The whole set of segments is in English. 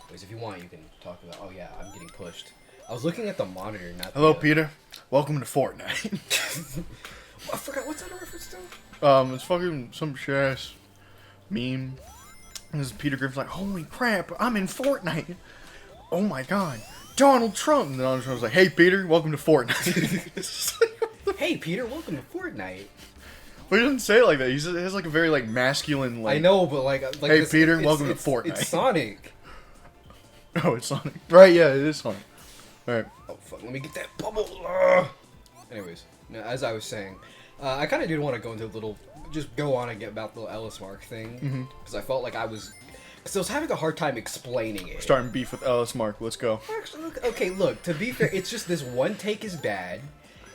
Wait, if you want, you can talk about. Oh yeah, I'm getting pushed. I was looking at the monitor, not. Hello, the, Peter. Welcome to Fortnite. I forgot what's that a reference to? It's fucking some shit ass meme. This is Peter Griffin's like, holy crap, I'm in Fortnite. Oh my god, Donald Trump. And Donald Trump's like, hey Peter, welcome to Fortnite. Hey Peter, welcome to Fortnite. But he doesn't say it like that. He has like a very like masculine like. I know, but like Hey this, Peter, welcome to Fortnite. It's Sonic. Oh, it's Sonic. Right? Yeah, it is Sonic. All right. Oh fuck! Let me get that bubble. Ugh. Anyways, now, as I was saying, I kind of did want to go into a little, just go on and get about the Ellis Mark thing because I felt like I was having a hard time explaining it. Starting beef with Ellis Mark. Let's go. Actually, okay, look. To be fair, it's just this one take is bad,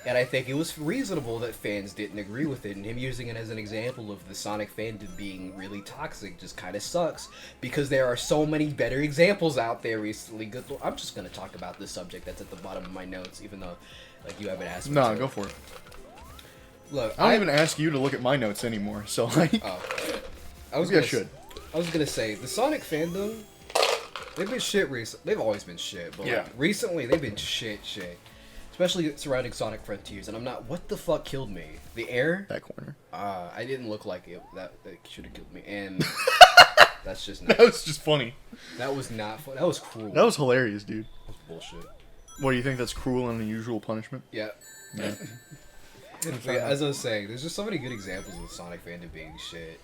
and I think it was reasonable that fans didn't agree with it, and him using it as an example of the Sonic fandom being really toxic just kind of sucks, because there are so many better examples out there recently. Good Lord, I'm just going to talk about this subject that's at the bottom of my notes, even though, like, you haven't asked me Nah, to. go for it. Look, I don't even ask you to look at my notes anymore, so like. Oh. I was Yeah, gonna, should. I was gonna say, the Sonic fandom, they've been shit recently. They've always been shit, but Yeah. like, recently they've been shit. Especially surrounding Sonic Frontiers, and I'm not. What the fuck killed me? The air? That corner. I didn't look like it. That should have killed me, and that's just That not. was just funny. That was not fun. That was cruel. That was hilarious, dude. That was bullshit. What do you think? That's cruel and unusual punishment? Yeah. Yeah. But yeah, as I was saying, there's just so many good examples of Sonic fandom being shit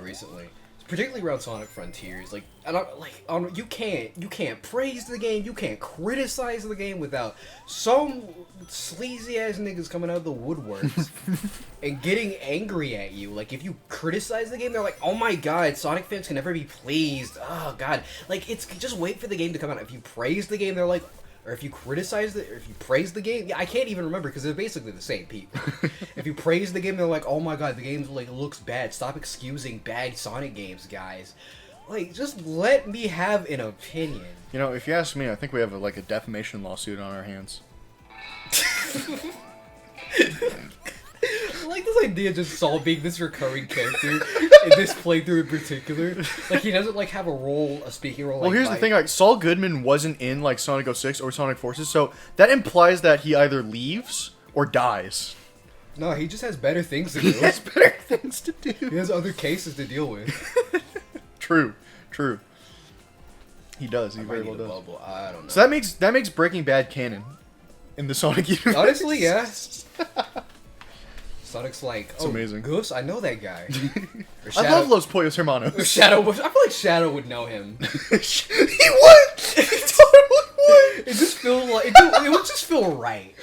recently, particularly around Sonic Frontiers. Like, you can't praise the game, you can't criticize the game without some sleazy ass niggas coming out of the woodworks and getting angry at you. Like, if you criticize the game, they're like, "Oh my god, Sonic fans can never be pleased." Oh god, like it's just wait for the game to come out. If you praise the game, they're like. Or if you criticize it, or if you praise the game, yeah, I can't even remember because they're basically the same people. If you praise the game, they're like, "Oh my god, the game like looks bad. Stop excusing bad Sonic games, guys." Like, just let me have an opinion. You know, if you ask me, I think we have a defamation lawsuit on our hands. I like this idea of just Saul being this recurring character in this playthrough in particular. Like, he doesn't like have a speaking role. Well, like, here's the thing: like Saul Goodman wasn't in like Sonic 06 or Sonic Forces, so that implies that he either leaves or dies. No, he just has better things to do. He has better things to do. He has other cases to deal with. True. He does. He I very might well need a does. bubble. I don't know. So that makes Breaking Bad canon in the Sonic universe. Honestly, yeah. Sonic's like, It's oh, amazing. Goose, I know that guy. Or I love Los Pollos Hermanos. Shadow. I feel like Shadow would know him. He would. He totally would. It just feel like it would just feel right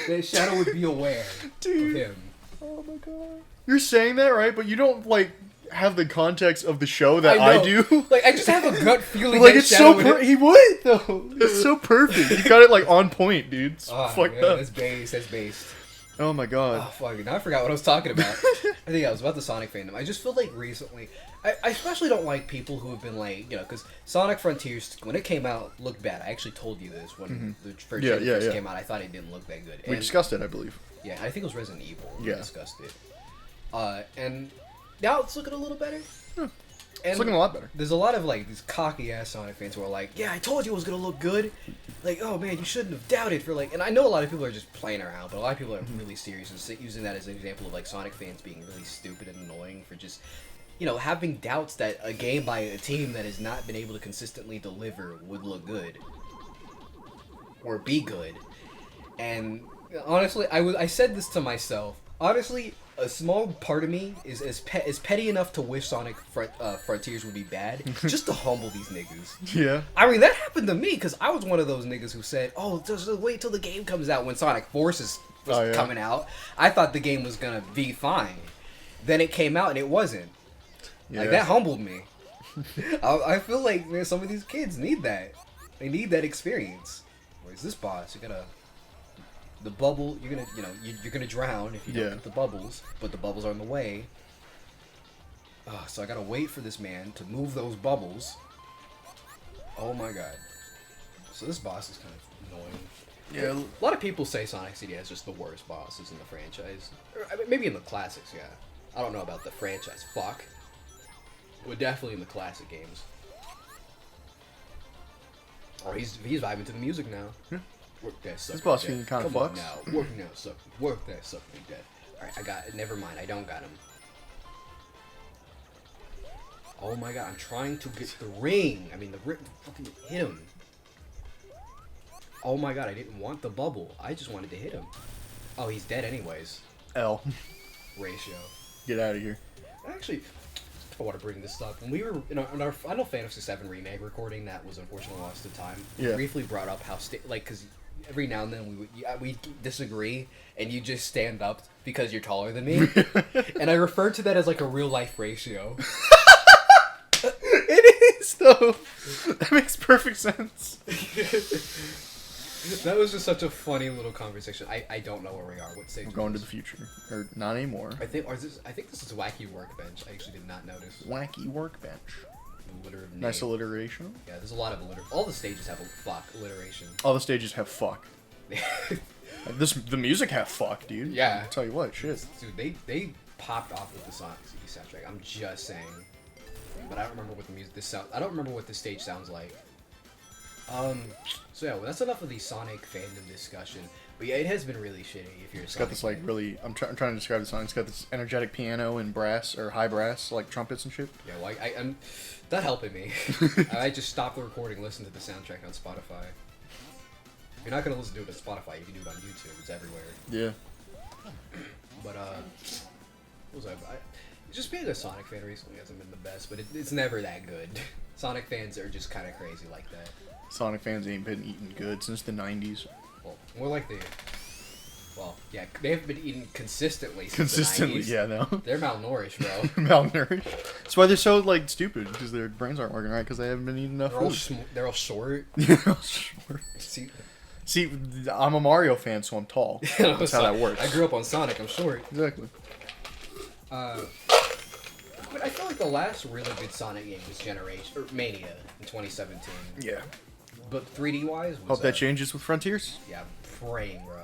that Shadow would be aware Dude. of him. Oh my god. You're saying that right, but you don't like have the context of the show that I, know. do. Like, I just have a gut feeling. Like that it's Shadow so he would though. It's so perfect. You got it like on point, dude. It's fucked yeah, up. That's based. That's based. Oh my god. Oh fuck! Now I forgot what I was talking about. I think I was about the Sonic fandom. I just feel like recently, I especially don't like people who have been like, you know, because Sonic Frontiers when it came out looked bad. I actually told you this when the first Yeah, trailer yeah, first yeah. came out. I thought it didn't look that good. We And- discussed it, I believe. Yeah, I think it was Resident Evil. We Yeah. discussed it. And now it's looking a little better. And It's looking a lot better. there's a lot of like these cocky ass Sonic fans who are like, "Yeah, I told you it was gonna look good." Like, "Oh man, you shouldn't have doubted for like." And I know a lot of people are just playing around, but a lot of people are really serious and using that as an example of like Sonic fans being really stupid and annoying for just, you know, having doubts that a game by a team that has not been able to consistently deliver would look good or be good. And honestly, I said this to myself. Honestly, a small part of me is petty enough to wish Sonic Frontiers would be bad, just to humble these niggas. Yeah. I mean, that happened to me because I was one of those niggas who said, "Oh, just wait till the game comes out." When Sonic Forces was Oh, yeah. coming out, I thought the game was gonna be fine. Then it came out and it wasn't. Like, Yeah. that humbled me. I feel like, man, some of these kids need that. They need that experience. Where's this boss? The bubble. You're gonna drown if you don't Yeah. get the bubbles. But the bubbles are in the way. So I gotta wait for this man to move those bubbles. Oh my god. So this boss is kind of annoying. Yeah. A lot of people say Sonic CD has just the worst bosses in the franchise. Or, I mean, maybe in the classics, yeah. I don't know about the franchise. Fuck. But definitely in the classic games. Oh, he's vibing to the music now. Yeah. Work that sucker. This boss to death. fiend kinda Come on fucks. now, work now, sucker. Work that sucker to death. All right, I got it. Never mind, I don't got him. Oh my god, I'm trying to get the ring. I mean, the ring. Fucking hit him. Oh my god, I didn't want the bubble. I just wanted to hit him. Oh, he's dead anyways. L. Ratio. Get out of here. Actually, I want to bring this up. When we were in our Final Fantasy VII Remake recording, that was unfortunately lost to time. We Yeah. briefly brought up how, because every now and then we disagree, and you just stand up because you're taller than me. And I refer to that as like a real life ratio. It is, though. That makes perfect sense. That was just such a funny little conversation. I don't know where we are. What stage? We're going to the future. Or not anymore. I think this is Wacky Workbench. I actually did not notice. Wacky workbench. The litter of Nice name. alliteration. Yeah, there's a lot of all the stages have alliteration. All the stages have fuck. The music have fuck, dude. Yeah. I'll tell you what, shit. Dude, they popped off with the Sonic CD soundtrack. I'm just saying. But I don't remember what I don't remember what the stage sounds like. So yeah, well, that's enough of the Sonic fandom discussion. But yeah, it has been really shitty if you're a It's Sonic got this like fan. really. I'm trying to describe the song. It's got this energetic piano and brass or high brass, like trumpets and shit. Yeah, well, I'm that helping me. I just stopped the recording, listen to the soundtrack on Spotify. If you're not gonna listen to it on Spotify, you can do it on YouTube. It's everywhere. Yeah. But what was just being a Sonic fan recently hasn't been the best, but it's never that good. Sonic fans are just kind of crazy like that. Sonic fans ain't been eating good since the 90s. Well, more like yeah, they haven't been eating consistently since Consistently, the 90s. yeah, no. They're malnourished, bro. Malnourished. That's why they're so like stupid because their brains aren't working right because they haven't been eating enough food. They're all short. Yeah, short. See, I'm a Mario fan, so I'm tall. That's how that works. I grew up on Sonic. I'm short. Exactly. But I feel like the last really good Sonic game was Mania in 2017. Yeah. But 3D wise, was, Hope that changes with Frontiers. Yeah, I'm praying, bro.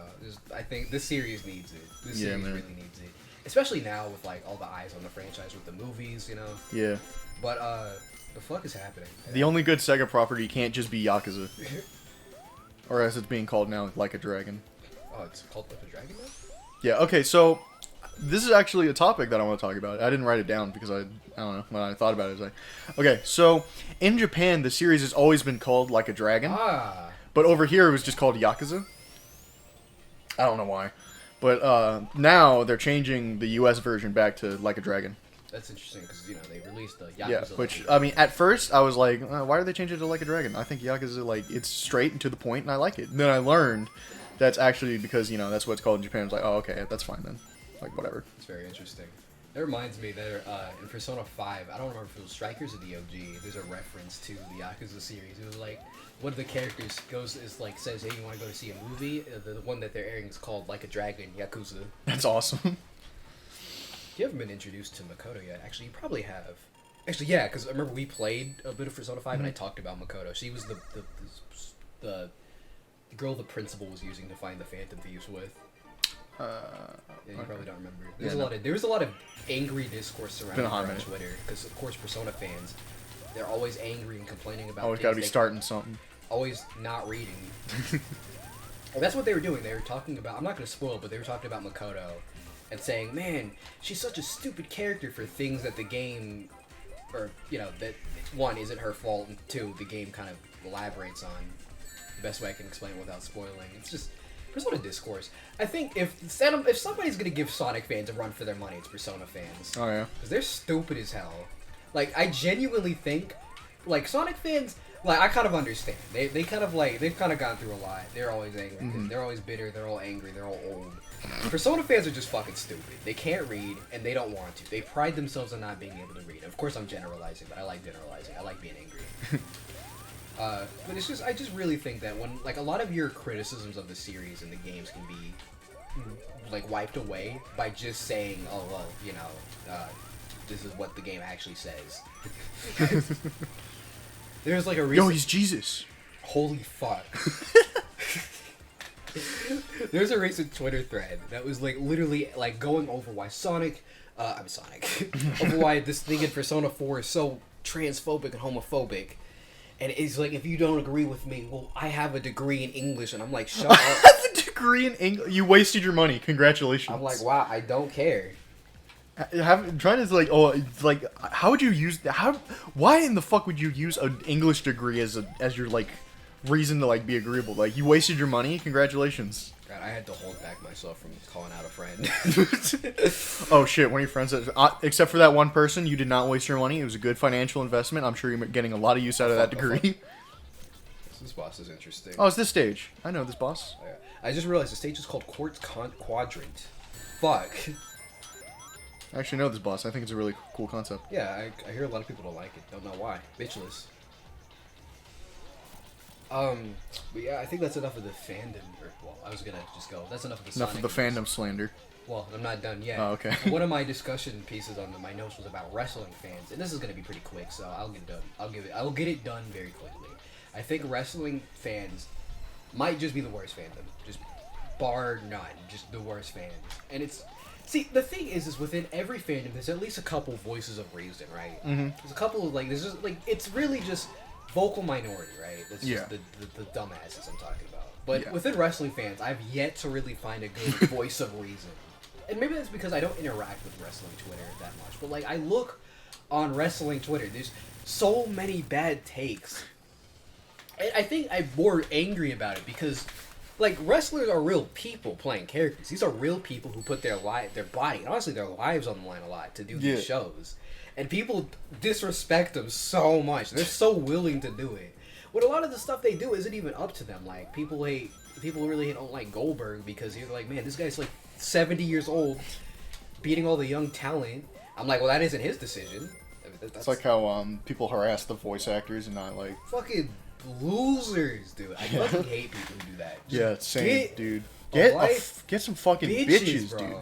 I think this series needs it. This Yeah, series man. really needs it, especially now with like all the eyes on the franchise with the movies, you know. Yeah. But the fuck is happening? The only good Sega property can't just be Yakuza. Or as it's being called now, Like a Dragon. Oh, it's called Like a Dragon now? Yeah, okay, so this is actually a topic that I want to talk about. I didn't write it down because I don't know, when I thought about it, I was like, okay, so in Japan, the series has always been called Like a Dragon, Ah, but over here it was just called Yakuza. I don't know why. But now they're changing the US version back to Like a Dragon. that's interesting because they released the Yakuza. Yeah, which, I mean, at first I was like, why are they changing it to Like a Dragon? I think Yakuza, like, it's straight and to the point and I like it. And then I learned that's actually because, that's what it's called in Japan. I was like, oh, okay, that's fine then. Like, whatever. It's very interesting. That reminds me that in Persona 5, I don't remember if it was Strikers or the OG, there's a reference to the Yakuza series. It was like, one of the characters says, hey, you want to go to see a movie? The one that they're airing is called Like a Dragon, Yakuza. That's awesome. You haven't been introduced to Makoto yet. Actually, you probably have. Actually, yeah, because I remember we played a bit of Persona 5 and I talked about Makoto. She was the girl the principal was using to find the Phantom Thieves with. Yeah, you probably don't remember. There was a lot of angry discourse surrounding Been a hot her on minute. Twitter because, of course, Persona fans, they're always angry and complaining about. Always things gotta be they- starting something. Always not reading. And that's what they were doing. They were talking about. I'm not going to spoil, but they were talking about Makoto, and saying, "Man, she's such a stupid character for things that the game, or that one isn't her fault, and two, the game kind of elaborates on." The best way I can explain it without spoiling. It's just Persona discourse. I think if somebody's gonna give Sonic fans a run for their money, it's Persona fans. Oh, yeah. Because they're stupid as hell. Like, I genuinely think, like, Sonic fans, like, I kind of understand. They kind of, like, they've kind of gone through a lot. They're always angry. They're always bitter. They're all angry. They're all old. Persona fans are just fucking stupid. They can't read, and they don't want to. They pride themselves on not being able to read. Of course, I'm generalizing, but I like generalizing. I like being angry. But it's just, I just really think that when, like, a lot of your criticisms of the series and the games can be, like, wiped away by just saying, oh, well, this is what the game actually says. There's, like, a recent... Yo, he's Jesus. Holy fuck. There's a recent Twitter thread that was, like, literally, like, going over why over why this thing in Persona 4 is so transphobic and homophobic. And it's like, if you don't agree with me, well, I have a degree in English, and I'm like, shut up. Have a degree in English. You wasted your money. Congratulations. I'm like, wow, I don't care. Trying to like, oh, it's like, how would you use how? Why in the fuck would you use an English degree as your like reason to like be agreeable? Like, you wasted your money. Congratulations. God, I had to hold back myself from calling out a friend. Oh shit! One of your friends said, except for that one person, you did not waste your money. It was a good financial investment. I'm sure you're getting a lot of use out of that degree. This boss is interesting. Oh, it's this stage. I know this boss. Oh, yeah. I just realized the stage is called Quartz Quadrant. Fuck. I actually know this boss. I think it's a really cool concept. Yeah, I hear a lot of people don't like it. Don't know why. Bitchless. But yeah, I think that's enough of the fandom. Well, I was gonna just go. That's enough of the Enough Sonic of the fandom slander. Well, I'm not done yet. Oh, okay. One of my discussion pieces on my notes was about wrestling fans, and this is gonna be pretty quick, so I'll get done. I'll get it done very quickly. I think wrestling fans might just be the worst fandom, just bar none, just the worst fans. And it's the thing is within every fandom, there's at least a couple voices of reason, right? Mm-hmm. There's a couple of there's just it's really just vocal minority, right? That's just Yeah. the dumbasses I'm talking about. But Yeah. within wrestling fans, I've yet to really find a good voice of reason. And maybe that's because I don't interact with wrestling Twitter that much. But like, I look on wrestling Twitter, there's so many bad takes. And I think I'm more angry about it because, like, wrestlers are real people playing characters. These are real people who put their body, and honestly, their lives on the line a lot to do these shows. And people disrespect them so much. They're so willing to do it. When a lot of the stuff they do isn't even up to them. Like, people really don't like Goldberg because you're like, man, this guy's like 70 years old, beating all the young talent. I'm like, well, that isn't his decision. That's It's like how people harass the voice actors and not like. fucking losers, dude. I fucking hate people who do that. Just Yeah, same, get dude. life, Get some fucking bitches, bro. dude.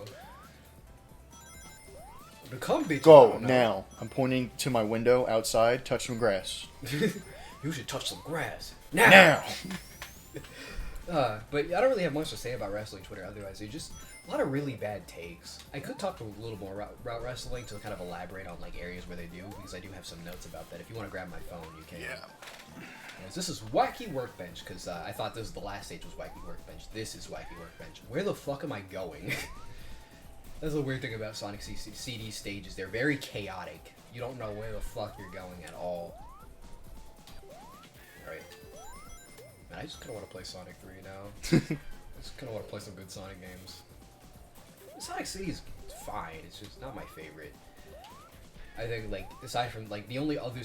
Become bitches. I Go don't know. now. I'm pointing to my window outside. Touch some grass. You should touch some grass now. Now. But I don't really have much to say about wrestling Twitter. Otherwise, there's just a lot of really bad takes. I could talk a little more about wrestling to kind of elaborate on like areas where they do, because I do have some notes about that. If you want to grab my phone, you can. Yeah. Yes, this is Wacky Workbench, because I thought this was the last stage was Wacky Workbench. This is Wacky Workbench. Where the fuck am I going? That's the weird thing about Sonic CD stages. They're very chaotic. You don't know where the fuck you're going at all. Alright. Man, I just kind of want to play Sonic 3 now. I just kind of want to play some good Sonic games. Sonic CD is fine. It's just not my favorite. I think, like, aside from, like, the only other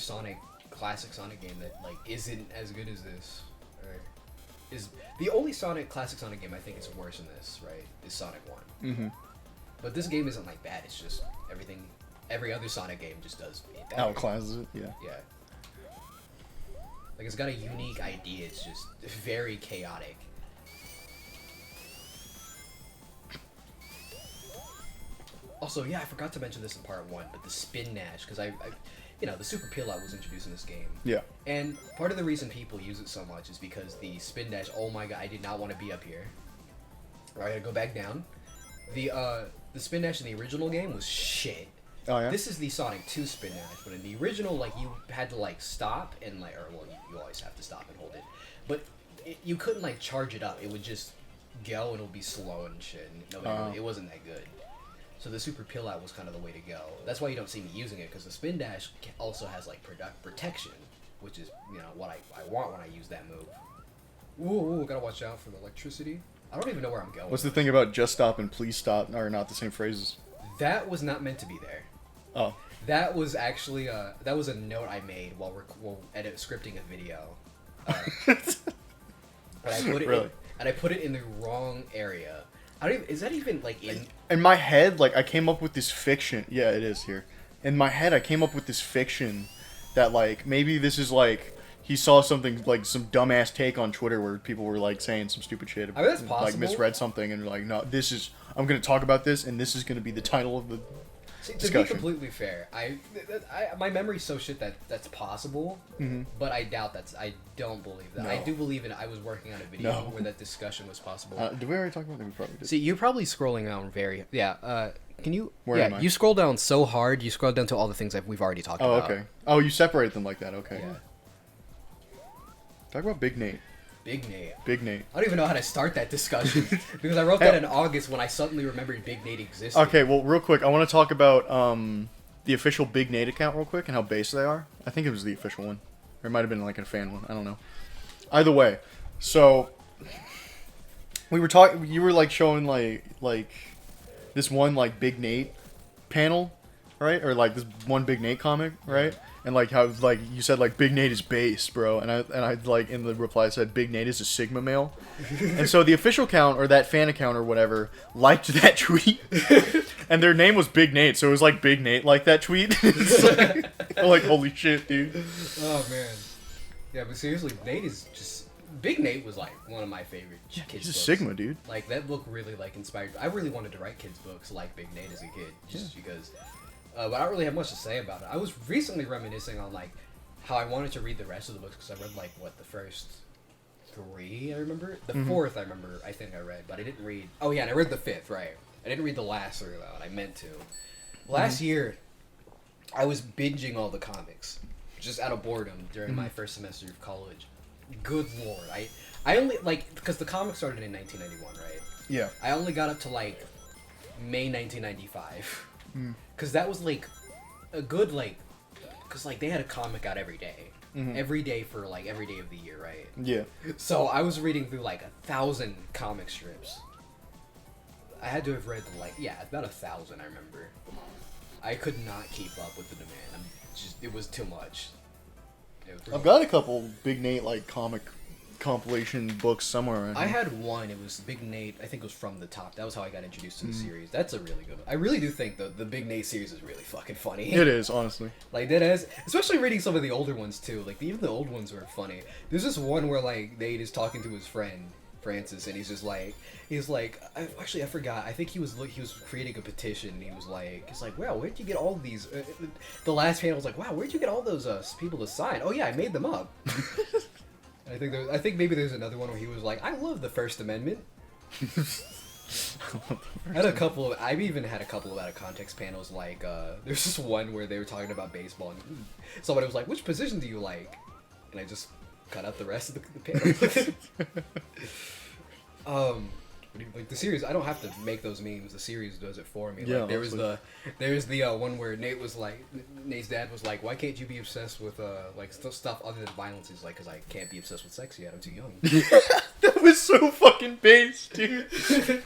classic Sonic game that, like, isn't as good as this, or is the only classic Sonic game I think is worse than this, right, is Sonic 1. Mm-hmm. But this game isn't like that. It's just every other Sonic game just does it better. Outclasses it, yeah. Yeah. Like, it's got a unique idea. It's just very chaotic. Also, yeah, I forgot to mention this in part 1, but the Spin Dash, because the Super Peel-Out was introduced in this game. Yeah. And part of the reason people use it so much is because the Spin Dash, oh my god, I did not want to be up here. Alright, I gotta go back down. The Spin Dash in the original game was shit. Oh, yeah? This is the Sonic 2 Spin Dash, but in the original, like, you had to, like, stop and, like, you always have to stop and hold it. But you couldn't, like, charge it up. It would just go and it would be slow and shit. And it wasn't that good. So the Super Peel-Out was kind of the way to go. That's why you don't see me using it, because the Spin Dash also has, like, protection, which is, what I want when I use that move. Ooh, gotta watch out for the electricity. I don't even know where I'm going. What's the thing about just stop and please stop are not the same phrases? That was not meant to be there. Oh. That was actually that was a note I made while scripting a video. But I put it Really? I put it in the wrong area. I don't even, is that even like in my head, like, I came up with this fiction. Yeah, it is here. In my head, I came up with this fiction that, like, maybe this is, like, he saw something, like, some dumbass take on Twitter where people were, like, saying some stupid shit. I mean, that's possible. Like, misread something and like, no, I'm going to talk about this, and this is going to be the title of the See, to discussion. be completely fair, my memory's so shit that's possible, but I doubt I don't believe that. No. I do believe I was working on a video where that discussion was possible. Did we already talk about that? We probably did. See, you're probably scrolling down can you? Where am I? You scroll down so hard. You scroll down to all the things that we've already talked Oh, about. okay. Oh, you separate them like that. Okay. Yeah. Talk about Big Nate. Big Nate. Big Nate. I don't even know how to start that discussion because I wrote that in August when I suddenly remembered Big Nate existed. Okay, well, real quick, I want to talk about the official Big Nate account real quick and how base they are. I think it was the official one. Or it might have been like a fan one. I don't know. Either way, so we were talking. You were like showing like this one like Big Nate panel, right? Or like this one Big Nate comic, right? And like how like you said like Big Nate is base, bro. And I like in the reply said Big Nate is a Sigma male. And so the official account or that fan account or whatever liked that tweet. And their name was Big Nate, so it was like Big Nate like that tweet. It's like holy shit, dude. Oh man. Yeah, but seriously, Nate is just Big Nate was like one of my favorite kids He's a books. Sigma, dude. Like that book really like inspired. I really wanted to write kids books like Big Nate as a kid, just because. But I don't really have much to say about it. I was recently reminiscing on like how I wanted to read the rest of the books because I read like what the first 3 I remember. The 4th I remember I think I read, but I didn't read. Oh yeah, and I read the 5th, right? I didn't read the last 3 though, and I meant to. Last year, I was binging all the comics just out of boredom during my first semester of college. Good lord, I only like because the comic started in 1991, right? Yeah. I only got up to like May 1995. Because that was like a good like because like they had a comic out every day. Every day for like every day of the year, right? Yeah. So I was reading through like 1,000 comic strips. I had to have read like about 1,000 I remember. I could not keep up with the demand. It was too much. I've got a couple Big Nate like comic compilation books somewhere. I had one. It was Big Nate. I think it was From the Top. That was how I got introduced to the series. That's a really good one. I really do think the Big Nate series is really fucking funny. It is, honestly. Like that is, especially reading some of the older ones too. Like even the old ones were funny. There's this one where like Nate is talking to his friend Francis, and he's like, I forgot. I think he was creating a petition. And he was like, wow, where'd you get all these? The last panel was like, wow, where'd you get all those people to sign? Oh yeah, I made them up. I think maybe there's another one where he was like, I love the First Amendment. I've even had a couple of out of context panels. Like, there's this one where they were talking about baseball, and somebody was like, "Which position do you like?" And I just cut out the rest of the panel. Like the series, I don't have to make those memes. The series does it for me. Yeah, like, there's the one where Nate's dad was like, "Why can't you be obsessed with like stuff other than violence?" He's like, "Cause I can't be obsessed with sex yet. I'm too young." That was so fucking base, dude.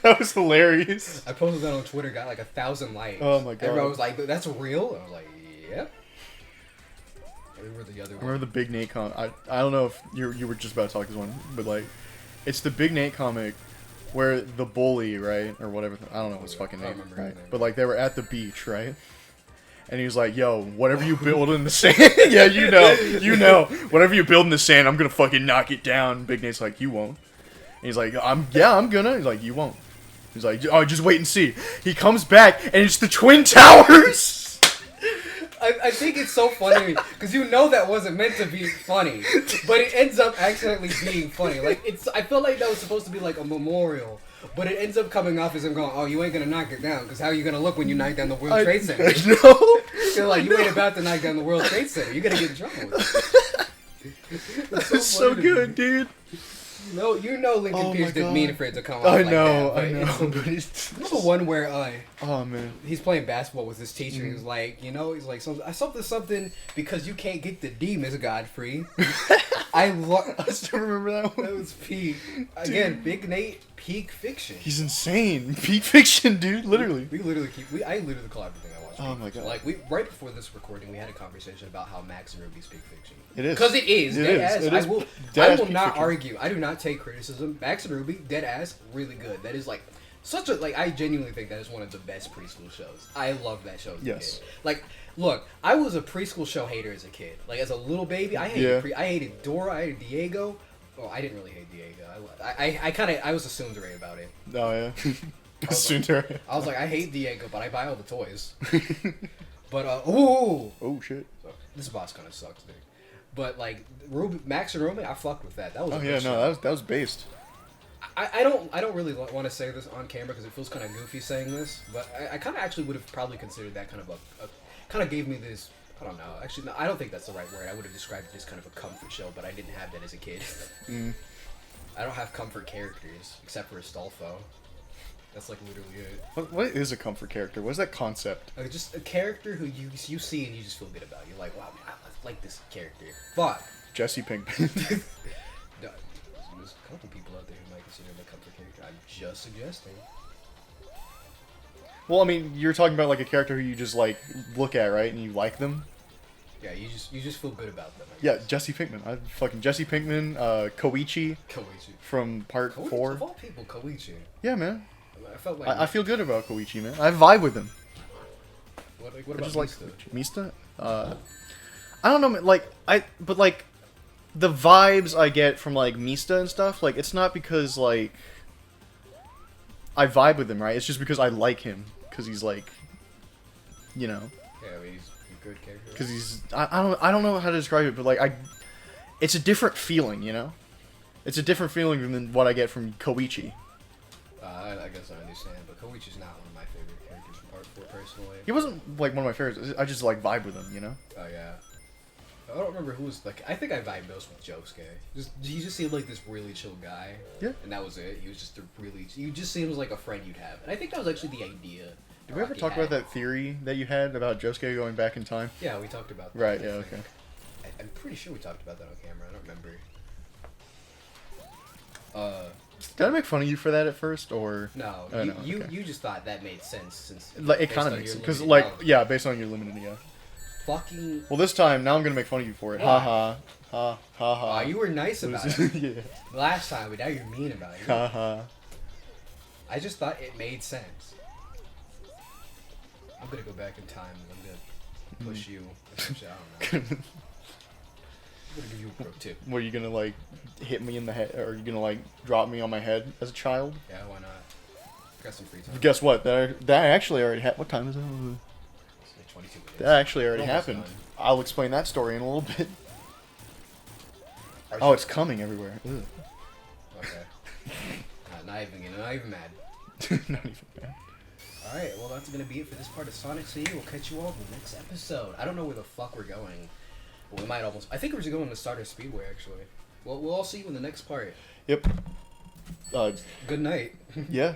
That was hilarious. I posted that on Twitter, got like 1,000 likes. Oh my god. Everyone was like, "That's real." I was like, "Yep." I remember the other one. I remember the Big Nate comic. I don't know if you were just about to talk this one, but like, it's the Big Nate comic where the bully, right, or whatever. I don't know his fucking name, right? But like they were at the beach, right? And he was like, "Yo, whatever you build in the sand, yeah, you know, whatever you build in the sand, I'm gonna fucking knock it down." Big Nate's like, "You won't." And he's like, I'm gonna." He's like, "You won't." He's like, "Oh, just wait and see." He comes back and it's the Twin Towers. I think it's so funny because you know that wasn't meant to be funny, but it ends up accidentally being funny. Like I feel like that was supposed to be like a memorial, but it ends up coming off as him going, "Oh, you ain't gonna knock it down because how are you gonna look when you knock down the World Trade Center?" No. You're like, you ain't about to knock down the World Trade Center. You're gonna get in trouble. It's so good, dude. No, you know Lincoln Pierce didn't mean for it to come off I like know, that. I know. You know the one where oh man, he's playing basketball with his teacher. And he's like, he's like something because you can't get the D, Miss Godfrey. I still remember that one. That was peak. Again, Big Nate, peak fiction. He's insane. Peak fiction, dude. Literally. I literally call everything I watch. Oh my god. Like right before this recording, we had a conversation about how Max and Ruby's peak fiction. It is. Because it is. It Dead is. ass. It is. I will not argue. I do not take criticism. Max and Ruby, dead ass, really good. That is like such a I genuinely think that is one of the best preschool shows. I love that show as a Yes. kid. Like, look, I was a preschool show hater as a kid. Like as a little baby, I hated I hated Dora, I hated Diego. Oh, I didn't really hate Diego. I was a tsundere about it. Oh yeah. I was like, I hate Diego, but I buy all the toys. But oh shit. So, this boss kind of sucks, dude. But like Max and Ruby, I fucked with that. That was that was based. I don't really want to say this on camera because it feels kind of goofy saying this, but I kind of actually would have probably considered that kind of kind of gave me this I don't know. Actually, no, I don't think that's the right word. I would have described it as kind of a comfort show, but I didn't have that as a kid. I don't have comfort characters except for Astolfo. That's like literally it. What is a comfort character? What is that concept? Just a character who you see and you just feel good about. You're like, wow, man, I like this character. Fuck. Jesse Pinkman. No, there's a couple people out there who might consider him a comfort character. I'm just suggesting. Well, I mean, you're talking about like a character who you just like look at, right, and you like them. Yeah, you just feel good about them. Yeah, Jesse Pinkman. I fucking Jesse Pinkman, Koichi Koichi. from Part Koichi, 4. Of all people, Koichi. Yeah, man. I felt like. I feel good about Koichi, man. I vibe with him. What I about just like Mista? Mista. I don't know, man, but the vibes I get from like Mista and stuff, like it's not because like I vibe with him, right? It's just because I like him, because he's like, you know. Yeah, I mean, he's a good character. Because he's I don't know how to describe it, but like it's a different feeling, you know. It's a different feeling than what I get from Koichi. I guess I understand, but Koichi's not one of my favorite characters from Part 4 personally. He wasn't like one of my favorites. I just like vibe with him, you know. Oh yeah. I don't remember who was like. I think I vibed most with Josuke. He just seemed like this really chill guy. Yeah. And that was it. He was just a really. He just seems like a friend you'd have, and I think that was actually the idea. Did we ever talk about that theory that you had about Josuke going back in time? Yeah, we talked about that. Right. I Yeah. think. Okay. I'm pretty sure we talked about that on camera. I don't remember. Did I make fun of you for that at first, or No, Oh, you, no, you okay. you just thought that made sense since like it based kind of on makes your sense because limited like knowledge. yeah, based on your limited yeah. Fucking. Well, this time now I'm gonna make fun of you for it. Why? Ha ha ha ha. You were nice about it yeah. last time, but now you're mean about it. Ha ha. I just thought it made sense. I'm gonna go back in time and I'm gonna push you. Or some shit, I don't know. I'm gonna give you a pro tip. Were you gonna like hit me in the head, or are you gonna like drop me on my head as a child? Yeah, why not? Got some free time. Guess what? That actually already happened. What time is it? It's like 22 minutes. That actually already Almost happened. done. I'll explain that story in a little bit. Are Oh, you- it's coming everywhere. Ugh. Okay. Not even mad. Not even bad. Alright, well that's gonna be it for this part of Sonic CD. We'll catch you all in the next episode. I don't know where the fuck we're going. But we might almost. I think we're just going to Stardust Speedway actually. Well, we'll all see you in the next part. Yep. Good night. Yeah.